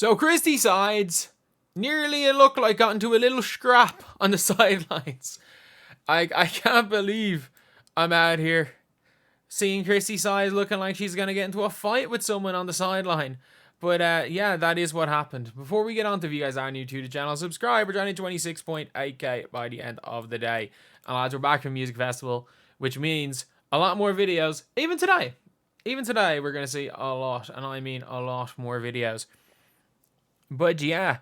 So Christie sides nearly, it looked like, got into a little scrap on the sidelines. I can't believe I'm out here seeing Christie sides looking like she's going to get into a fight with someone on the sideline. But yeah, that is what happened. Before we get on to, if you guys are new to the channel, subscribe. We're joining 26.8k by the end of the day. And lads, we're back from Music Festival, which means a lot more videos. Even today, we're going to see a lot, and I mean a lot more videos. But yeah,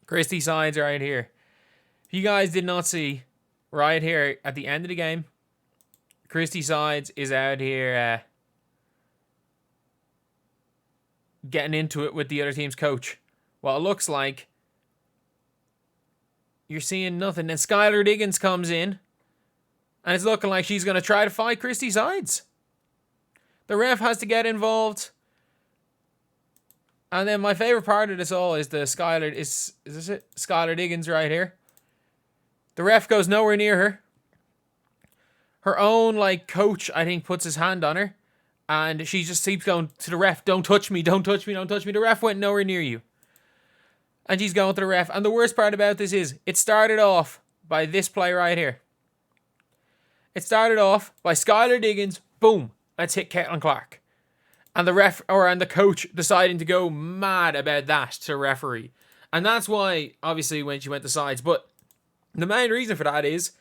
Christie sides right here. If you guys did not see, right here at the end of the game, Christie sides is out here getting into it with the other team's coach. Well, it looks like you're seeing nothing. Then Skylar Diggins comes in, and it's looking like she's going to try to fight Christie sides. The ref has to get involved. And then my favorite part of this all is the Skylar, is this it? Skylar Diggins right here. The ref goes nowhere near her. Her own, like, coach, I think, puts his hand on her. And she just keeps going to the ref. Don't touch me, don't touch me, don't touch me. The ref went nowhere near you. And she's going to the ref. And the worst part about this is, it started off by this play right here. It started off by Skylar Diggins. Boom. Let's hit Caitlin Clark. And the ref, and the coach deciding to go mad about that to the referee. And that's why, obviously, when she went to sides. But the main reason for that is,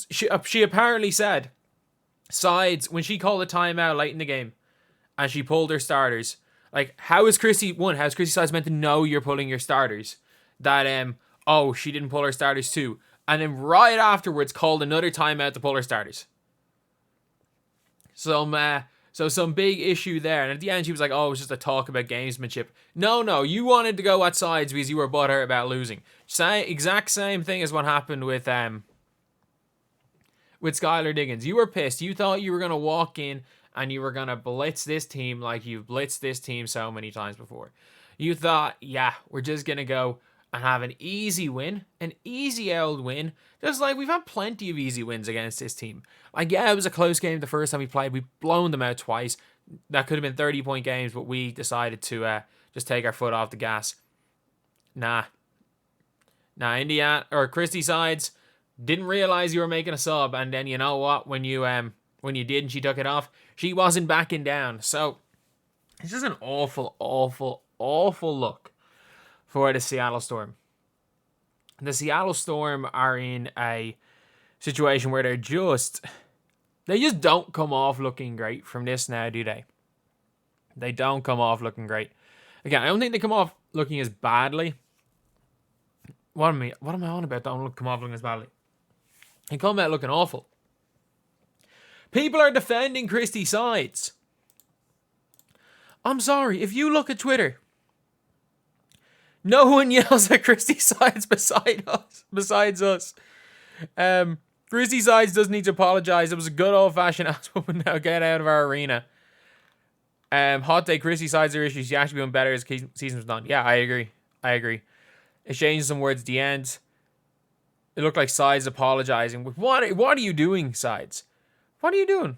she apparently said, sides, when she called a timeout late in the game, and she pulled her starters, like, how is Christie sides meant to know you're pulling your starters? That, oh, she didn't pull her starters too. And then right afterwards called another timeout to pull her starters. So some big issue there. And at the end, she was like, oh, it was just a talk about gamesmanship. No, you wanted to go at sides because you were butthurt about losing. Exact same thing as what happened with Skylar Diggins. You were pissed. You thought you were going to walk in and you were going to blitz this team like you've blitzed this team so many times before. You thought, yeah, we're just going to go and have an easy win, an easy old win. Just like we've had plenty of easy wins against this team. Like, yeah, it was a close game the first time we played. We've blown them out twice. That could have been 30-point games, but we decided to just take our foot off the gas. Nah, Indiana or Christie sides didn't realize you were making a sub, and then you know what? When you did and she took it off, she wasn't backing down. So it's just an awful, awful, awful look for the Seattle Storm. The Seattle Storm are in a situation where they just don't come off looking great from this now, do they? They don't come off looking great. Again, I don't think they come off looking as badly. What am I on about? Don't come off looking as badly. They come out looking awful. People are defending Christie sides. I'm sorry, if you look at Twitter, no one yells at Christie sides besides us. Christie sides doesn't need to apologize. It was a good old-fashioned ass woman. Now get out of our arena. Hot take, Christie sides are issues. She actually been better as the season was done. Yeah, I agree. Exchanging some words at the end. It looked like sides apologizing. What are you doing, sides? What are you doing?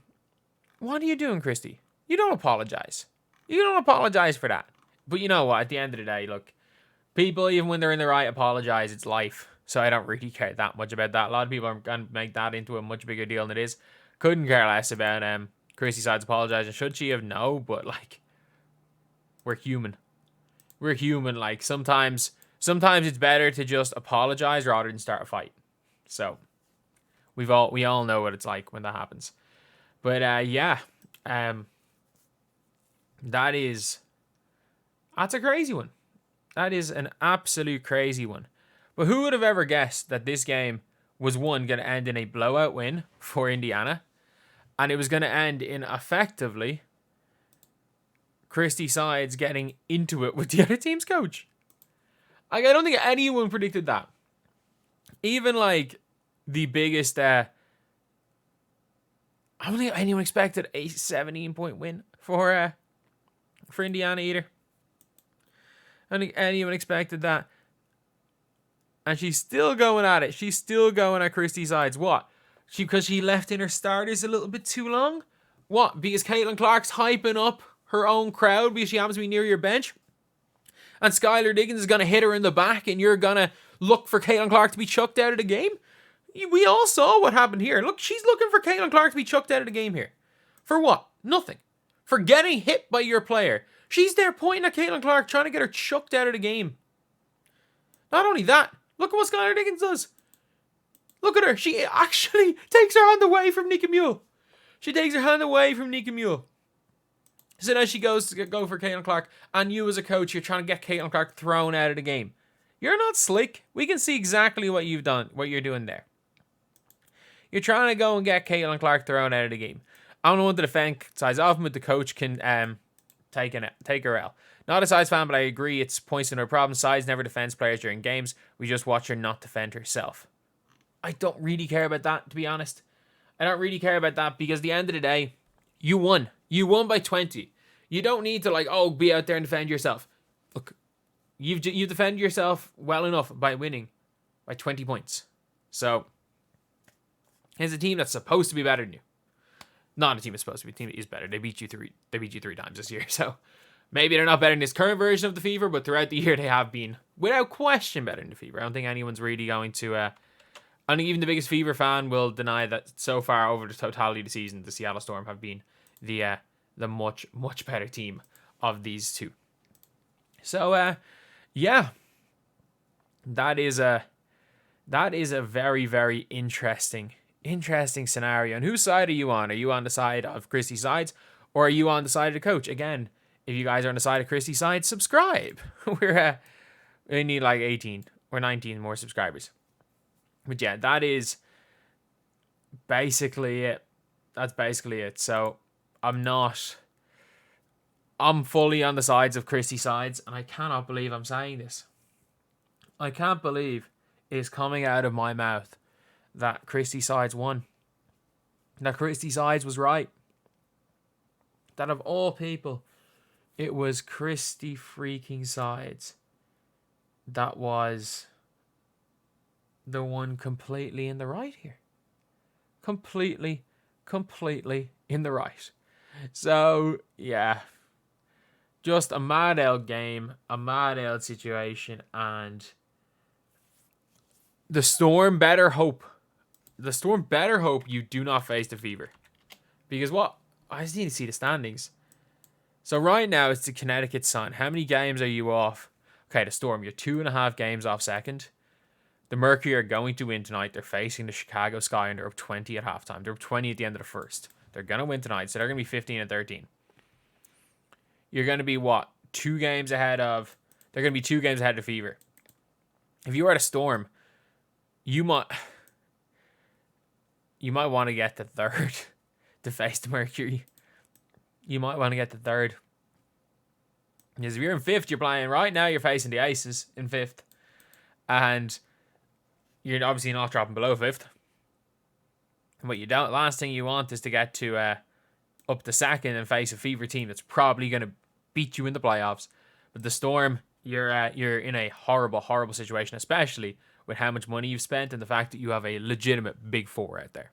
What are you doing, Christie? You don't apologize. You don't apologize for that. But you know what? At the end of the day, look, people, even when they're in the right, apologize. It's life. So I don't really care that much about that. A lot of people are going to make that into a much bigger deal than it is. Couldn't care less about Christie sides apologizing. Should she have? No, but like, we're human. We're human. Like, sometimes it's better to just apologize rather than start a fight. So we all know what it's like when that happens. But yeah, that's a crazy one. That is an absolute crazy one. But who would have ever guessed that this game was going to end in a blowout win for Indiana, and it was going to end in effectively Christie sides getting into it with the other team's coach. Like, I don't think anyone predicted that. Even like the biggest, I don't think anyone expected a 17-point win for Indiana either. I don't think anyone expected that. And she's still going at it. She's still going at Christie sides. What? Because she left in her starters a little bit too long? What? Because Caitlin Clark's hyping up her own crowd because she happens to be near your bench, and Skylar Diggins is going to hit her in the back, and you're going to look for Caitlin Clark to be chucked out of the game? We all saw what happened here. Look, she's looking for Caitlin Clark to be chucked out of the game here. For what? Nothing. For getting hit by your player. She's there pointing at Caitlin Clark, trying to get her chucked out of the game. Not only that, look at what Skylar Diggins does. Look at her. She actually takes her hand away from Nika Mule. She takes her hand away from Nika Mule. So now she goes to go for Caitlin Clark, and you as a coach, you're trying to get Caitlin Clark thrown out of the game. You're not slick. We can see exactly what you've done, what you're doing there. You're trying to go and get Caitlin Clark thrown out of the game. I don't want to defend sides often, but the coach can take her L. Not a Sides fan, but I agree it's points to no problem. Sides never defends players during games. We just watch her not defend herself. I don't really care about that, to be honest. I don't really care about that because at the end of the day, you won. You won by 20. You don't need to be out there and defend yourself. Look, you defended yourself well enough by winning by 20 points. So, here's a team that's supposed to be better than you. Not a team that's supposed to be. A team that is better. They beat you three times this year. So, maybe they're not better in this current version of the Fever, but throughout the year they have been, without question, better in the Fever. I don't think anyone's really going to... I think even the biggest Fever fan will deny that so far over the totality of the season, the Seattle Storm have been the much, much better team of these two. So, yeah. That is a very, very interesting scenario. And whose side are you on? Are you on the side of Christie's sides, or are you on the side of the coach? Again, if you guys are on the side of Christie's side, subscribe. We need 18 or 19 more subscribers. But yeah, that is basically it. That's basically it. So I'm fully on the sides of Christie's sides, and I cannot believe I'm saying this. I can't believe it's coming out of my mouth that Christie sides won. That Christie sides was right. That of all people, it was Christie freaking sides that was the one completely in the right here. Completely in the right. So, yeah. Just a mad out game, a mad out situation, and the Storm better hope you do not face the Fever. Because I just need to see the standings. So right now it's the Connecticut Sun. How many games are you off? Okay, the Storm, you're 2.5 games off second. The Mercury are going to win tonight. They're facing the Chicago Sky, and they're up 20 at halftime. They're up 20 at the end of the first. They're going to win tonight, so they're going to be 15 and 13. You're going to be, 2 games ahead of... They're going to be 2 games ahead of the Fever. If you are at a Storm, you might want to get the third to face the Mercury. You might want to get the third. Because if you're in 5th, you're playing... Right now, you're facing the Aces in 5th. And... you're obviously not dropping below 5th. And what you don't, last thing you want is to get to up to 2nd and face a Fever team that's probably going to beat you in the playoffs. But the Storm, you're in a horrible situation, especially with how much money you've spent and the fact that you have a legitimate big 4 out there.